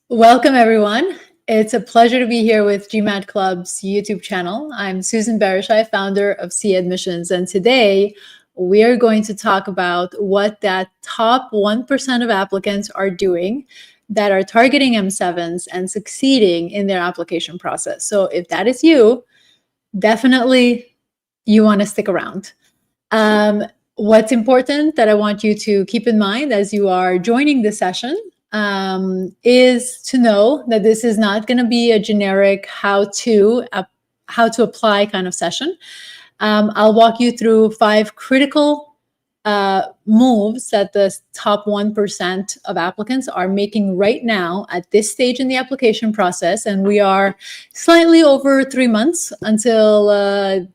Welcome, everyone. It's a pleasure to be here with GMATClub's YouTube channel. I'm Susan Berishaj, founder of Sia Admissions, and today we are going to talk about what that top 1% of applicants are doing that are targeting M7s and succeeding in their application process. So if that is you, definitely you want to stick around. What's important that I want you to keep in mind as you are joining the session is to know that this is not going to be a generic how to apply kind of session. I'll walk you through 5 critical moves that the top 1% of applicants are making right now at this stage in the application process. And we are slightly over 3 months until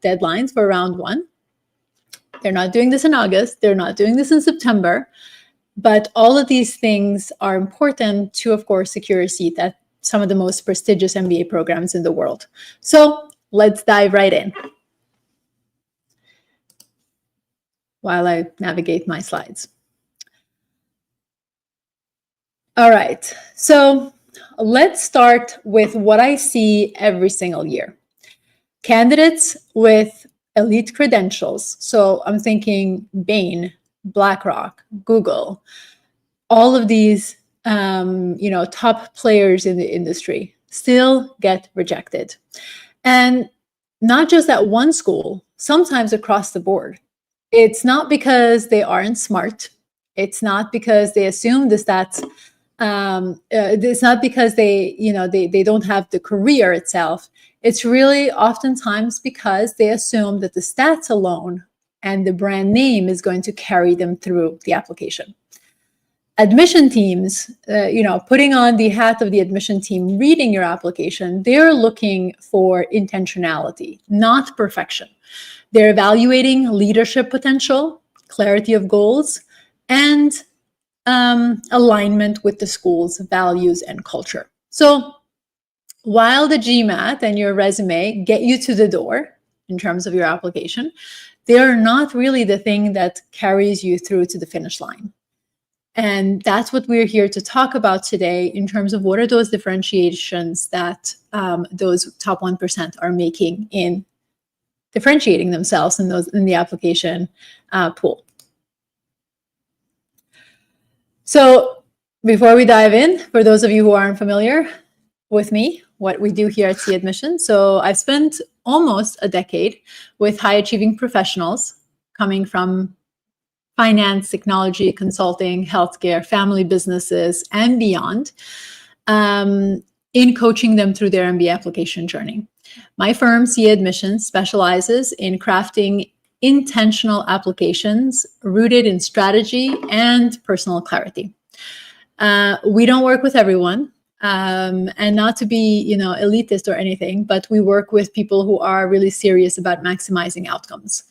deadlines for round 1. They're not doing this in August. They're not doing this in September. But all of these things are important to, of course, secure a seat at some of the most prestigious MBA programs in the world. So let's dive right in while I navigate my slides. All right, so let's start with what I see every single year. Candidates with elite credentials. So I'm thinking Bain, BlackRock, Google, all of these, top players in the industry still get rejected. And not just at one school, sometimes across the board. It's not because they aren't smart. It's not because they assume the stats. It's not because they don't have the career itself. It's really oftentimes because they assume that the stats alone and the brand name is going to carry them through the application. Admission teams, putting on the hat of the admission team, reading your application, they're looking for intentionality, not perfection. They're evaluating leadership potential, clarity of goals, and alignment with the school's values and culture. So while the GMAT and your resume get you to the door in terms of your application, they are not really the thing that carries you through to the finish line. And that's what we're here to talk about today in terms of what are those differentiations that those top 1% are making in differentiating themselves in the application pool. So before we dive in, for those of you who aren't familiar with me, what we do here at Sia Admissions. So I've spent almost a decade with high-achieving professionals coming from finance, technology, consulting, healthcare, family businesses, and beyond, in coaching them through their MBA application journey. My firm, Sia Admissions, specializes in crafting intentional applications rooted in strategy and personal clarity. We don't work with everyone. And not to be, elitist or anything, but we work with people who are really serious about maximizing outcomes.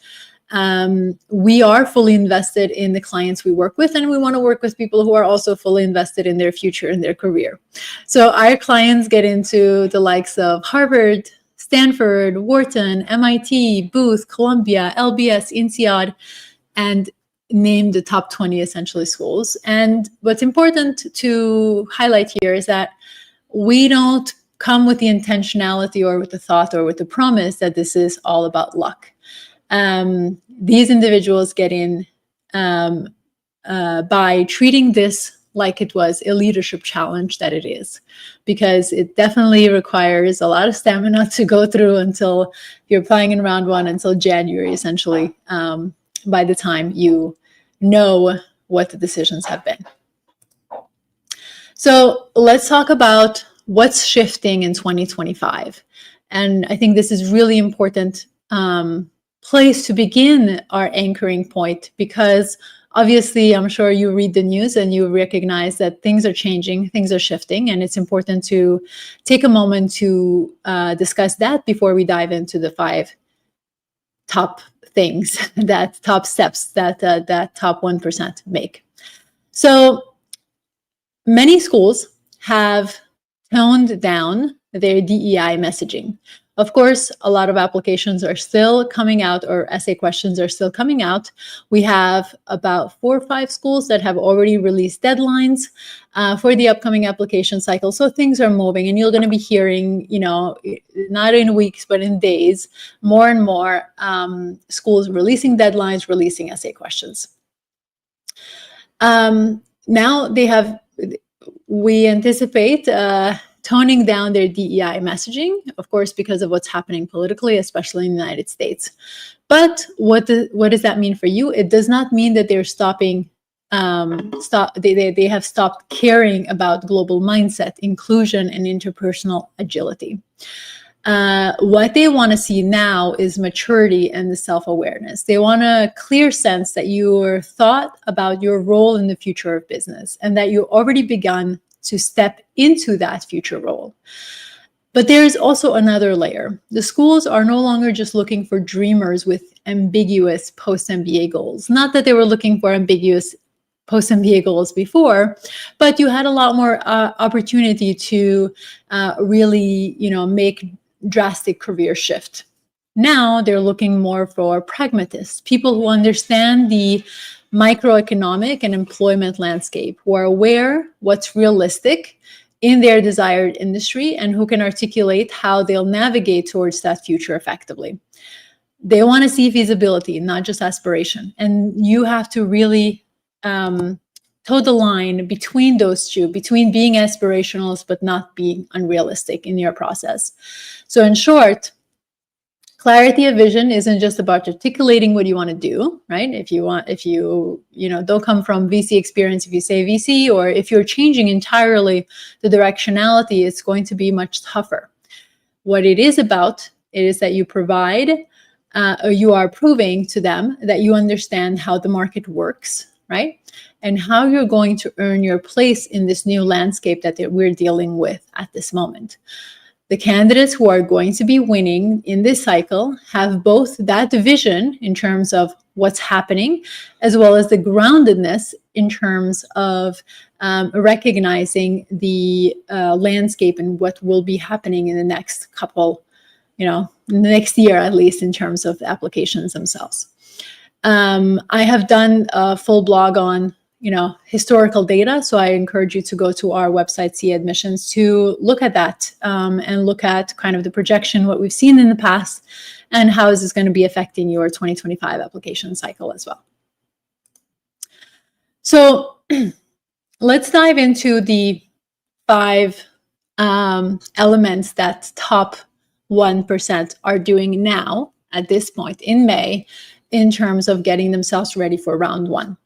We are fully invested in the clients we work with, and we want to work with people who are also fully invested in their future and their career. So our clients get into the likes of Harvard, Stanford, Wharton, MIT, Booth, Columbia, LBS, INSEAD, and name the top 20 essentially schools. And what's important to highlight here is that we don't come with the intentionality or with the thought or with the promise that this is all about luck. These individuals get in by treating this like it was a leadership challenge that it is, because it definitely requires a lot of stamina to go through until you're applying in round 1 until January, essentially, by the time you know what the decisions have been. So let's talk about what's shifting in 2025. And I think this is really important place to begin our anchoring point, because obviously I'm sure you read the news and you recognize that things are changing, things are shifting, and it's important to take a moment to discuss that before we dive into the 5 top things, top steps that that top 1% make. So many schools have toned down their DEI messaging. Of course, a lot of applications are still coming out, or essay questions are still coming out. We have about 4 or 5 schools that have already released deadlines for the upcoming application cycle. So things are moving, and you're going to be hearing, not in weeks, but in days, more and more schools releasing deadlines, releasing essay questions. Now we anticipate toning down their DEI messaging, of course, because of what's happening politically, especially in the United States. But what does that mean for you? It does not mean that they're stopping. They have stopped caring about global mindset, inclusion, and interpersonal agility. What they want to see now is maturity and the self-awareness. They want a clear sense that you're thought about your role in the future of business and that you already begun to step into that future role. But there is also another layer. The schools are no longer just looking for dreamers with ambiguous post-MBA goals. Not that they were looking for ambiguous post-MBA goals before, but you had a lot more opportunity to really, make drastic career shift. Now they're looking more for pragmatists, people who understand the microeconomic and employment landscape, who are aware what's realistic in their desired industry and who can articulate how they'll navigate towards that future effectively. They want to see feasibility, not just aspiration. And you have to really toe the line between those two, between being aspirational but not being unrealistic in your process. So in short, clarity of vision isn't just about articulating what you want to do, right? If you don't come from VC experience, if you say VC, or if you're changing entirely the directionality, it's going to be much tougher. What it is about is that you provide, or you are proving to them that you understand how the market works, right? And how you're going to earn your place in this new landscape that we're dealing with at this moment. The candidates who are going to be winning in this cycle have both that vision in terms of what's happening, as well as the groundedness in terms of recognizing the landscape and what will be happening in the next couple, next year at least, in terms of the applications themselves. I have done a full blog on historical data. So I encourage you to go to our website, Sia Admissions, to look at that and look at kind of the projection, what we've seen in the past, and how is this going to be affecting your 2025 application cycle as well. So let's dive into the 5 elements that top 1% are doing now at this point in May in terms of getting themselves ready for round 1.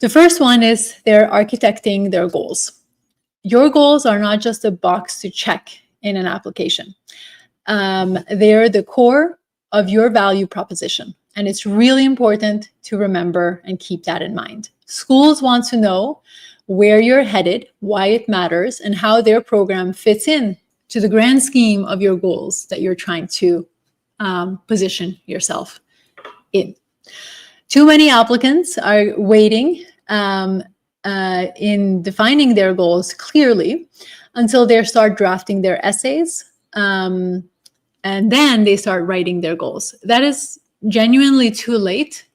The first one is they're architecting their goals. Your goals are not just a box to check in an application. They're the core of your value proposition. And it's really important to remember and keep that in mind. Schools want to know where you're headed, why it matters, and how their program fits in to the grand scheme of your goals that you're trying to position yourself in. Too many applicants are waiting in defining their goals clearly until they start drafting their essays, and then they start writing their goals. That is genuinely too late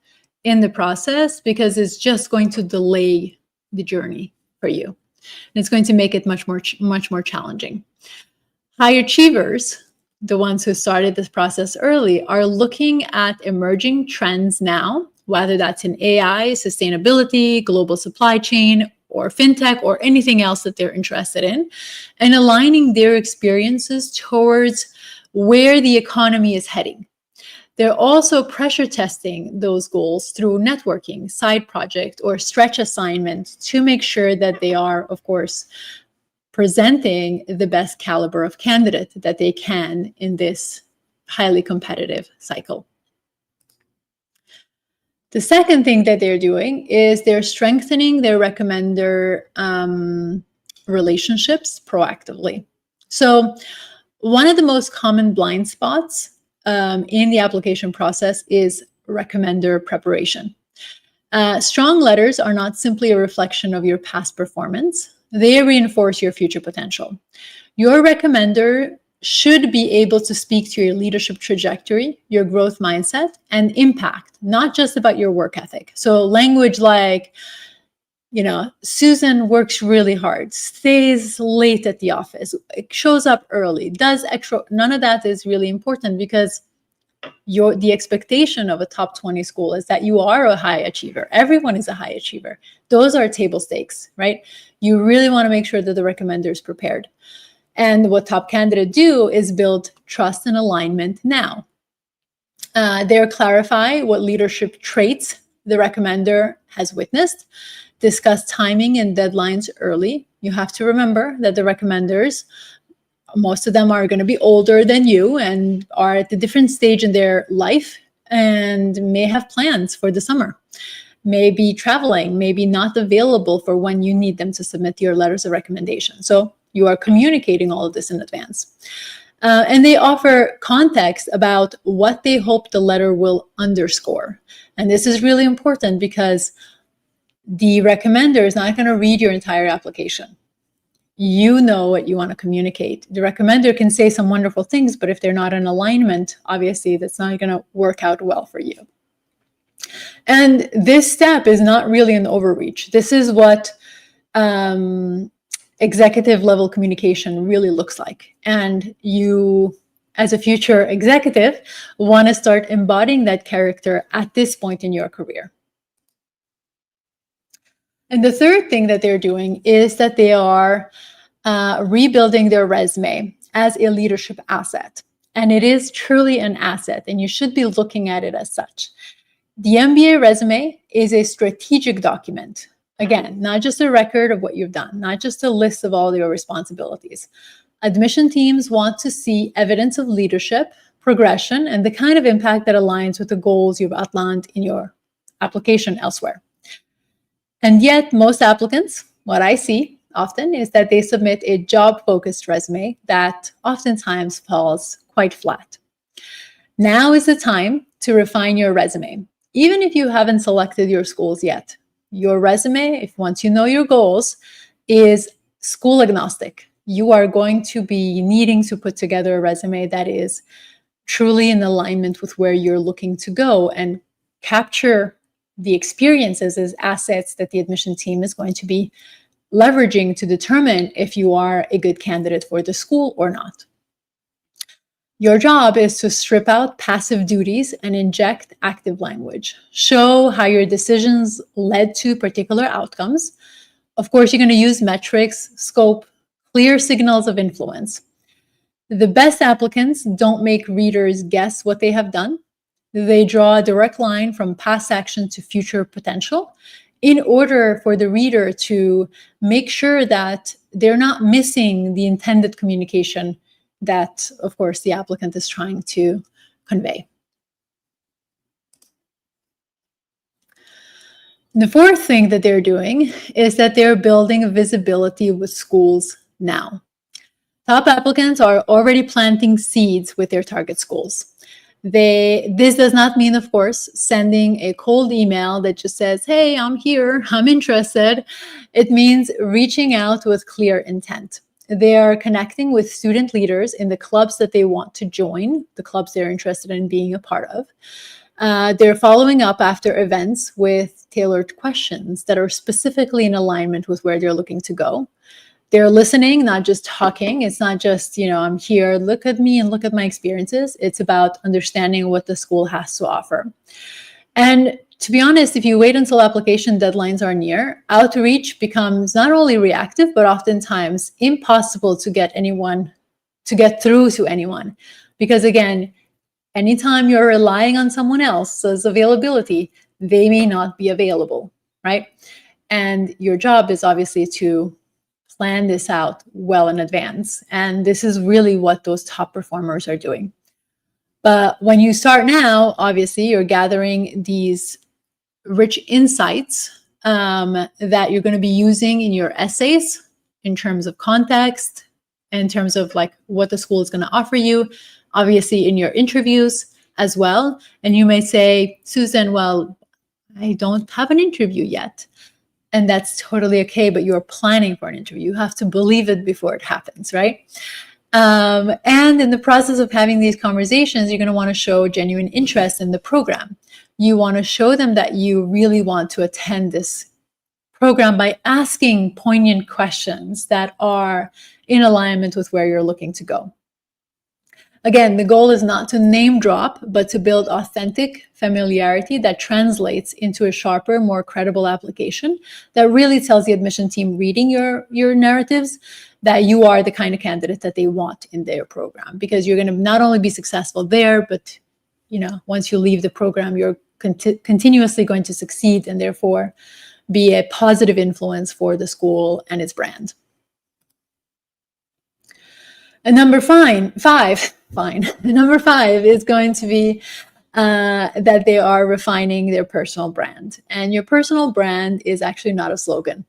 in the process because it's just going to delay the journey for you. And it's going to make it much more challenging. High achievers, the ones who started this process early, are looking at emerging trends now, whether that's in AI, sustainability, global supply chain, or fintech, or anything else that they're interested in, and aligning their experiences towards where the economy is heading. They're also pressure testing those goals through networking, side project, or stretch assignment to make sure that they are, of course, presenting the best caliber of candidate that they can in this highly competitive cycle. The second thing that they're doing is they're strengthening their recommender relationships proactively. So one of the most common blind spots in the application process is recommender preparation. Strong letters are not simply a reflection of your past performance. They reinforce your future potential. Your recommender should be able to speak to your leadership trajectory, your growth mindset, and impact, not just about your work ethic. So language like, Susan works really hard, stays late at the office, shows up early, does extra. None of that is really important, because the expectation of a top 20 school is that you are a high achiever. Everyone is a high achiever. Those are table stakes, right? You really want to make sure that the recommender is prepared. And what top candidates do is build trust and alignment now. They clarify what leadership traits the recommender has witnessed, discuss timing and deadlines early. You have to remember that the recommenders, most of them are going to be older than you and are at a different stage in their life and may have plans for the summer, may be traveling, maybe not available for when you need them to submit your letters of recommendation. So you are communicating all of this in advance. And they offer context about what they hope the letter will underscore. And this is really important, because the recommender is not going to read your entire application. You know what you want to communicate. The recommender can say some wonderful things, but if they're not in alignment, obviously that's not going to work out well for you. And this step is not really an overreach. This is what executive level communication really looks like. And you, as a future executive, want to start embodying that character at this point in your career. And the third thing that they're doing is that they are rebuilding their resume as a leadership asset. And it is truly an asset, and you should be looking at it as such. The MBA resume is a strategic document. Again, not just a record of what you've done, not just a list of all your responsibilities. Admission teams want to see evidence of leadership, progression, and the kind of impact that aligns with the goals you've outlined in your application elsewhere. And yet, most applicants, what I see often is that they submit a job-focused resume that oftentimes falls quite flat. Now is the time to refine your resume. Even if you haven't selected your schools yet, your resume, if once you know your goals, is school agnostic. You are going to be needing to put together a resume that is truly in alignment with where you're looking to go and capture the experiences as assets that the admission team is going to be leveraging to determine if you are a good candidate for the school or not. Your job is to strip out passive duties and inject active language. Show how your decisions led to particular outcomes. Of course, you're going to use metrics, scope, clear signals of influence. The best applicants don't make readers guess what they have done. They draw a direct line from past action to future potential in order for the reader to make sure that they're not missing the intended communication that, of course, the applicant is trying to convey. The fourth thing that they're doing is that they're building visibility with schools now. Top applicants are already planting seeds with their target schools. This does not mean, of course, sending a cold email that just says, hey, I'm here, I'm interested. It means reaching out with clear intent. They are connecting with student leaders in the clubs that they want to join, the clubs they're interested in being a part of. They're following up after events with tailored questions that are specifically in alignment with where they're looking to go. They're listening, not just talking. It's not just, I'm here, look at me and look at my experiences. It's about understanding what the school has to offer. And to be honest, if you wait until application deadlines are near, outreach becomes not only reactive, but oftentimes impossible to get through to anyone. Because again, anytime you're relying on someone else's availability, they may not be available, right? And your job is obviously to plan this out well in advance. And this is really what those top performers are doing. But when you start now, obviously, you're gathering these rich insights that you're going to be using in your essays in terms of context, in terms of like what the school is going to offer you, obviously in your interviews as well. And you may say, Susan, well, I don't have an interview yet. And that's totally okay, but you're planning for an interview. You have to believe it before it happens, right? And in the process of having these conversations, you're going to want to show genuine interest in the program. You want to show them that you really want to attend this program by asking poignant questions that are in alignment with where you're looking to go. Again, the goal is not to name drop, but to build authentic familiarity that translates into a sharper, more credible application that really tells the admission team reading your narratives that you are the kind of candidate that they want in their program, because you're going to not only be successful there, but once you leave the program, you're continuously going to succeed and therefore be a positive influence for the school and its brand. And number five is going to be that they are refining their personal brand. And your personal brand is actually not a slogan.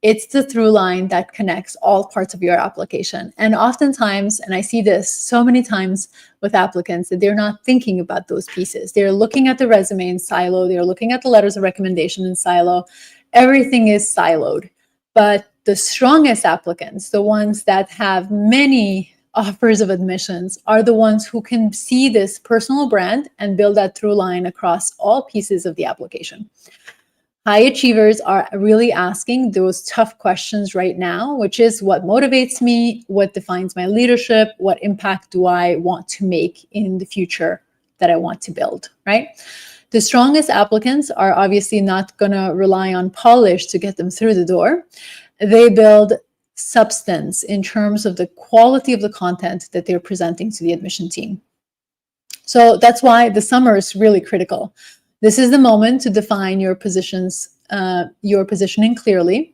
It's the through line that connects all parts of your application. And oftentimes, and I see this so many times with applicants, that they're not thinking about those pieces. They're looking at the resume in silo. They're looking at the letters of recommendation in silo. Everything is siloed. But the strongest applicants, the ones that have many offers of admissions, are the ones who can see this personal brand and build that through line across all pieces of the application. High achievers are really asking those tough questions right now, which is what motivates me, what defines my leadership, what impact do I want to make in the future that I want to build, right? The strongest applicants are obviously not going to rely on polish to get them through the door. They build substance in terms of the quality of the content that they're presenting to the admission team. So that's why the summer is really critical. This is the moment to define your positions, your positioning clearly,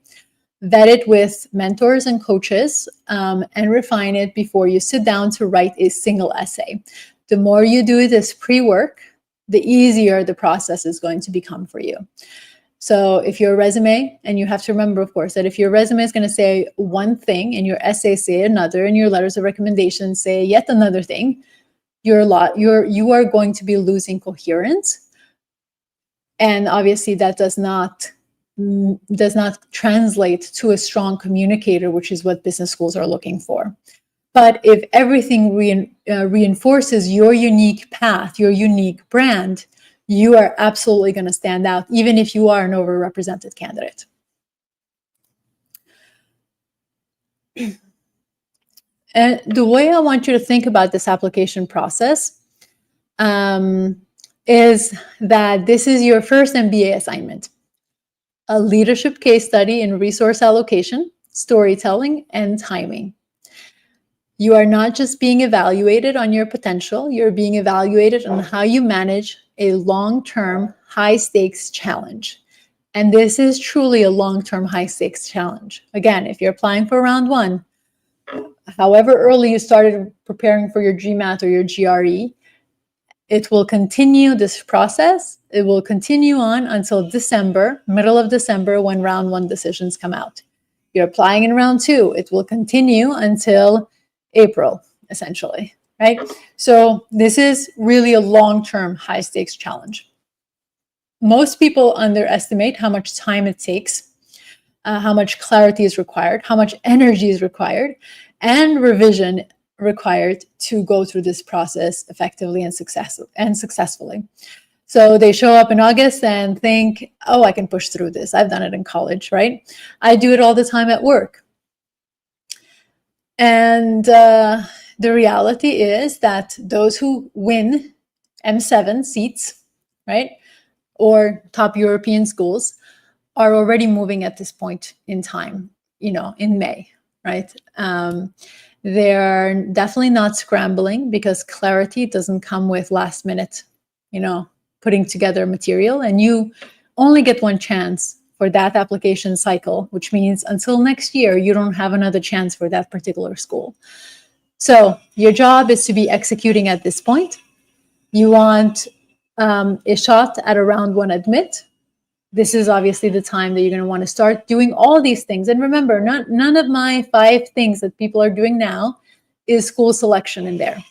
vet it with mentors and coaches, and refine it before you sit down to write a single essay. The more you do this pre-work, the easier the process is going to become for you. So if your resume, and you have to remember, of course, that if your resume is going to say one thing and your essay say another, and your letters of recommendation say yet another thing, you are going to be losing coherence. And obviously that does not translate to a strong communicator, which is what business schools are looking for. But if everything reinforces your unique path, your unique brand, you are absolutely going to stand out, even if you are an overrepresented candidate. And the way I want you to think about this application process is that this is your first MBA assignment, a leadership case study in resource allocation, storytelling, and timing. You are not just being evaluated on your potential, you're being evaluated on how you manage a long-term, high-stakes challenge. And this is truly a long-term, high-stakes challenge. Again, if you're applying for round one, however early you started preparing for your GMAT or your GRE, it will continue this process. It will continue on until December, middle of December, when round one decisions come out. You're applying in round two. It will continue until April, essentially, right? So this is really a long-term, high-stakes challenge. Most people underestimate how much time it takes, how much clarity is required, how much energy is required, and revision required to go through this process effectively and successfully. So they show up in August and think, oh, I can push through this. I've done it in college, right? I do it all the time at work. And the reality is that those who win M7 seats, right, or top European schools, are already moving at this point in time, in May, right? They're definitely not scrambling, because clarity doesn't come with last minute, putting together material. And you only get one chance for that application cycle, which means until next year, you don't have another chance for that particular school. So your job is to be executing at this point. You want a shot at a round one admit. This is obviously the time that you're going to want to start doing all these things. And remember, none of my 5 things that people are doing now is school selection in there.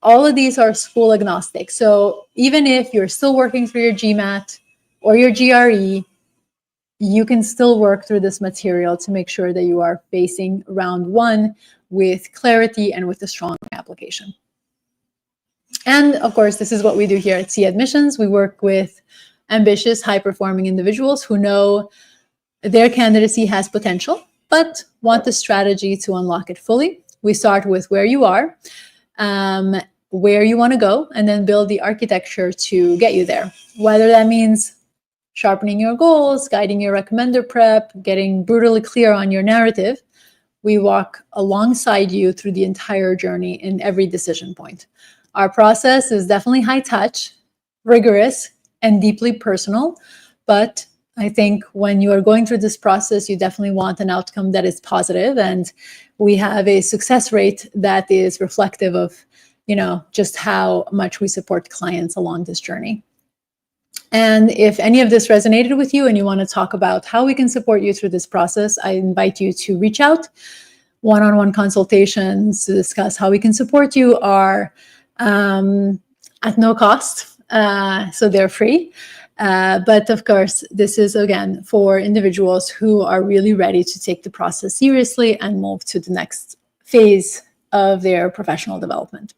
All of these are school agnostic. So even if you're still working for your GMAT or your GRE, you can still work through this material to make sure that you are facing round one with clarity and with a strong application. And of course, this is what we do here at Sia Admissions. We work with ambitious, high-performing individuals who know their candidacy has potential, but want the strategy to unlock it fully. We start with where you are, where you want to go, and then build the architecture to get you there. Whether that means sharpening your goals, guiding your recommender prep, getting brutally clear on your narrative, we walk alongside you through the entire journey in every decision point. Our process is definitely high touch, rigorous, and deeply personal, but I think when you are going through this process, you definitely want an outcome that is positive, and we have a success rate that is reflective of, just how much we support clients along this journey. And if any of this resonated with you and you want to talk about how we can support you through this process, I invite you to reach out. One-on-one consultations to discuss how we can support you are at no cost, so they're free. But of course, this is, again, for individuals who are really ready to take the process seriously and move to the next phase of their professional development.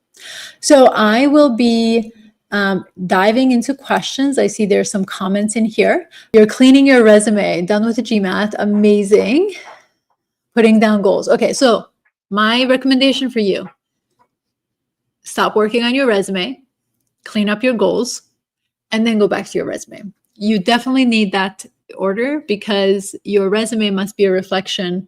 So I will be diving into questions. I see there's some comments in here. You're cleaning your resume, done with the GMAT, amazing. Putting down goals. Okay, so my recommendation for you, stop working on your resume, clean up your goals, and then go back to your resume. You definitely need that order because your resume must be a reflection,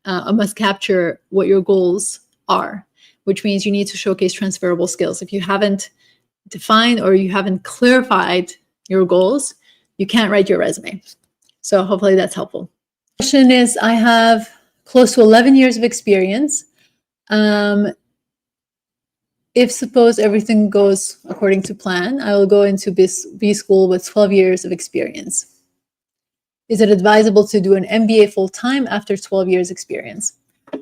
must capture what your goals are, which means you need to showcase transferable skills. If you haven't defined or you haven't clarified your goals, you can't write your resume. So hopefully that's helpful. Question is, I have close to 11 years of experience. If suppose everything goes according to plan, I will go into B school with 12 years of experience. Is it advisable to do an MBA full-time after 12 years experience?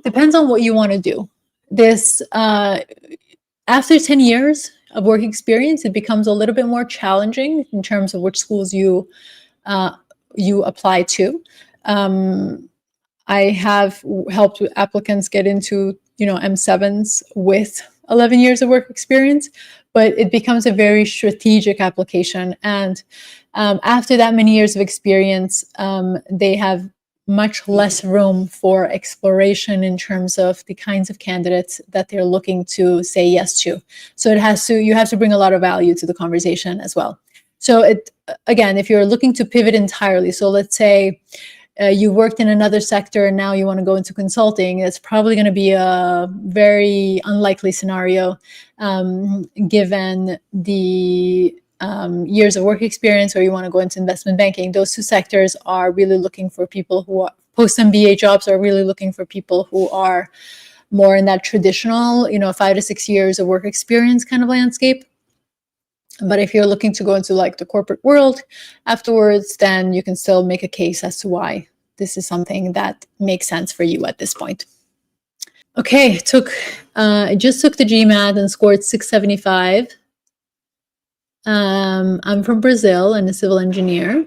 Depends on what you want to do. This, after 10 years of work experience, it becomes a little bit more challenging in terms of which schools you apply to. I have helped applicants get into, M7s with 11 years of work experience, but it becomes a very strategic application. And after that many years of experience, they have much less room for exploration in terms of the kinds of candidates that they're looking to say yes to. So you have to bring a lot of value to the conversation as well. So again, if you're looking to pivot entirely, so let's say you worked in another sector and now you want to go into consulting, it's probably going to be a very unlikely scenario given the years of work experience, or you want to go into investment banking. Those two sectors are really looking for people who are post-MBA jobs, are really looking for people who are more in that traditional, 5 to 6 years of work experience kind of landscape. But if you're looking to go into like the corporate world afterwards, then you can still make a case as to why this is something that makes sense for you at this point. Okay, I just took the GMAT and scored 675. I'm from Brazil and a civil engineer.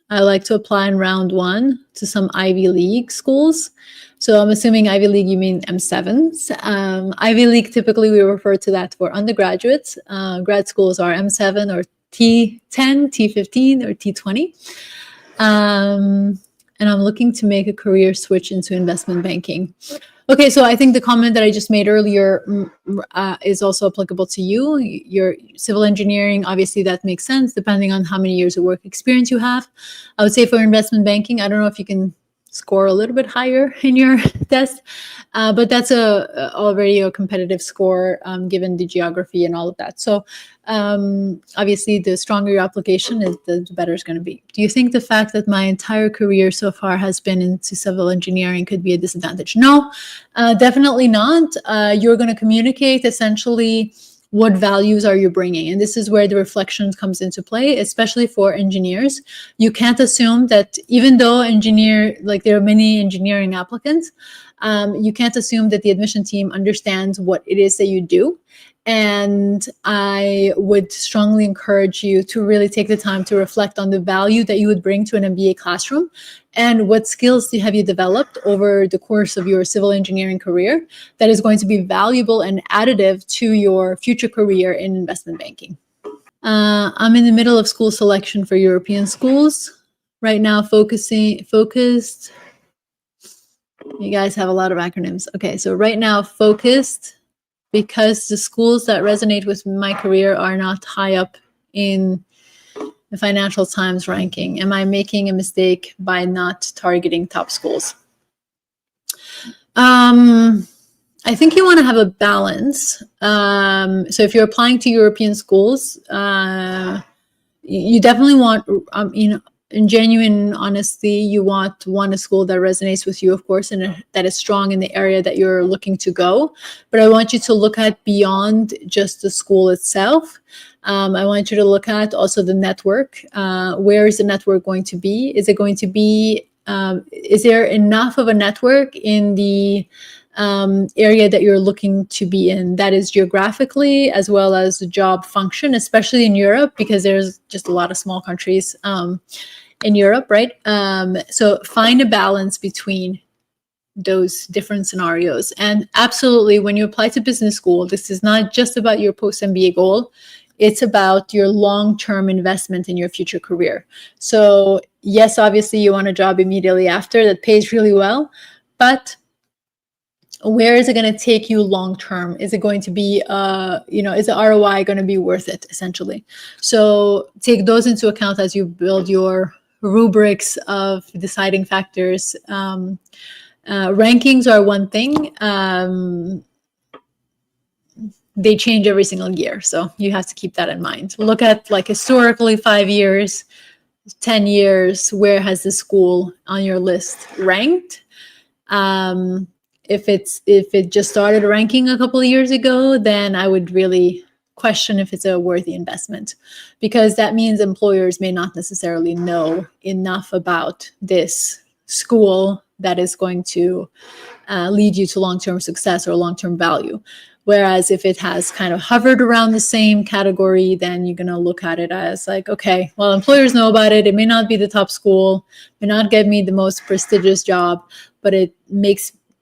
I like to apply in round one to some Ivy League schools. So I'm assuming Ivy League, you mean M7s. Ivy League, typically we refer to that for undergraduates. Grad schools are M7 or T10, T15, or T20. And I'm looking to make a career switch into investment banking. Okay, so I think the comment that I just made earlier is also applicable to you. Your civil engineering, obviously that makes sense depending on how many years of work experience you have. I would say for investment banking, I don't know if you can score a little bit higher in your test, but that's already a competitive score given the geography and all of that. So obviously the stronger your application is, the better it's going to be. Do you think the fact that my entire career so far has been into civil engineering could be a disadvantage? No, definitely not. You're going to communicate essentially what values are you bringing? And this is where the reflection comes into play, especially for engineers. You can't assume that even though there are many engineering applicants, You can't assume that the admission team understands what it is that you do. And I would strongly encourage you to really take the time to reflect on the value that you would bring to an MBA classroom and what skills have you developed over the course of your civil engineering career that is going to be valuable and additive to your future career in investment banking. I'm in the middle of school selection for European schools. Right now, focused. You guys have a lot of acronyms. Okay, so right now, focused, because the schools that resonate with my career are not high up in the Financial Times ranking. Am I making a mistake by not targeting top schools? I think you want to have a balance. So if you're applying to European schools, you definitely want, in genuine honesty, you want a school that resonates with you, of course, and that is strong in the area that you're looking to go. But I want you to look at beyond just the school itself. I want you to look at also the network. Where is the network going to be? Is it going to be, is there enough of a network in the area that you're looking to be in, that is geographically as well as the job function, especially in Europe, because there's just a lot of small countries in Europe, right? So find a balance between those different scenarios. And absolutely, when you apply to business school, this is not just about your post-MBA goal. It's about your long-term investment in your future career. So yes, obviously you want a job immediately after that pays really well, but where is it going to take you long term? Is it going to be, is the ROI going to be worth it, essentially? So take those into account as you build your rubrics of deciding factors. Rankings are one thing. They change every single year, so you have to keep that in mind. Look at like historically 5 years, 10 years, where has the school on your list ranked? If it just started ranking a couple of years ago, then I would really question if it's a worthy investment, because that means employers may not necessarily know enough about this school that is going to lead you to long-term success or long-term value. Whereas if it has kind of hovered around the same category, then you're going to look at it as like, okay, well, employers know about it. It may not be the top school, may not get me the most prestigious job, but it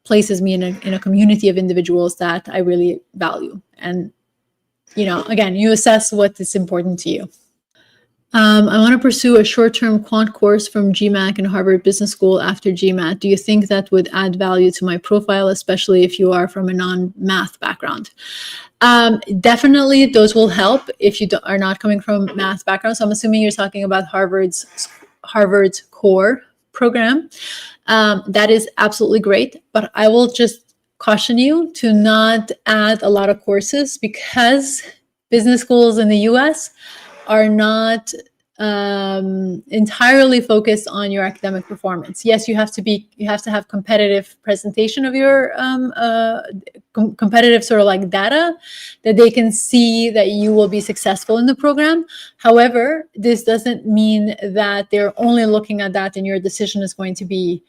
places me in a community of individuals that I really value. And, again, you assess what is important to you. I want to pursue a short-term quant course from GMAT and Harvard Business School after GMAT. Do you think that would add value to my profile, especially if you are from a non-math background? Definitely, those will help if you are not coming from math background. So I'm assuming you're talking about Harvard's core program. That is absolutely great, but I will just caution you to not add a lot of courses, because business schools in the US are not entirely focused on your academic performance. Yes, you have to have competitive presentation of your competitive sort of like data that they can see that you will be successful in the program. However, this doesn't mean that they're only looking at that and your decision is going to be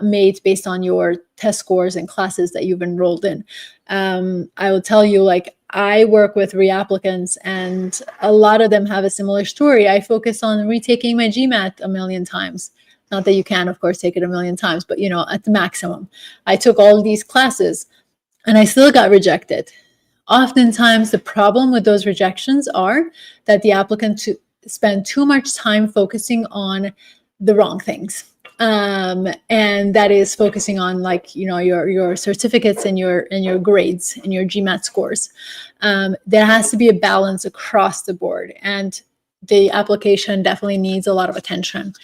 made based on your test scores and classes that you've enrolled in. I will tell you, like, I work with reapplicants and a lot of them have a similar story. I focus on retaking my GMAT a million times. Not that you can, of course, take it a million times, but, at the maximum. I took all of these classes and I still got rejected. Oftentimes, the problem with those rejections are that the applicant spend too much time focusing on the wrong things. And that is focusing on your certificates and your grades and your GMAT scores. There has to be a balance across the board, and the application definitely needs a lot of attention.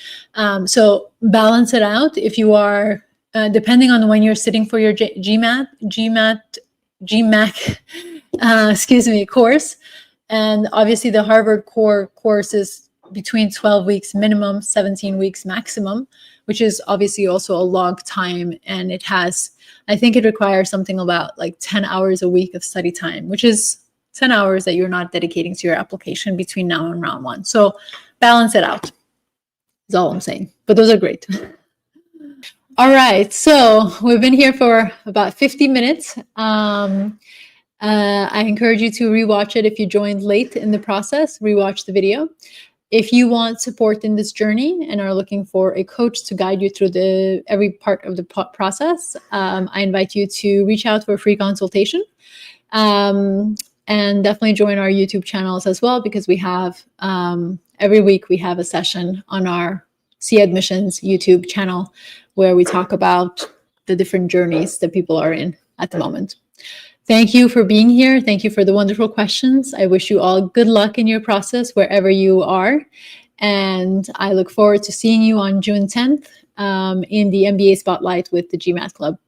So balance it out. If you are, depending on when you're sitting for your GMAT, course, and obviously the Harvard core course is between 12 weeks minimum, 17 weeks maximum, which is obviously also a long time. And I think it requires something about like 10 hours a week of study time, which is 10 hours that you're not dedicating to your application between now and round one. So balance it out is all I'm saying. But those are great. All right, so we've been here for about 50 minutes. I encourage you to rewatch it if you joined late in the process, rewatch the video. If you want support in this journey and are looking for a coach to guide you through every part of the process, I invite you to reach out for a free consultation. And definitely join our YouTube channels as well, because we have, every week we have a session on our Sia Admissions YouTube channel where we talk about the different journeys that people are in at the moment. Thank you for being here. Thank you for the wonderful questions. I wish you all good luck in your process wherever you are. And I look forward to seeing you on June 10th in the MBA Spotlight with the GMAT Club.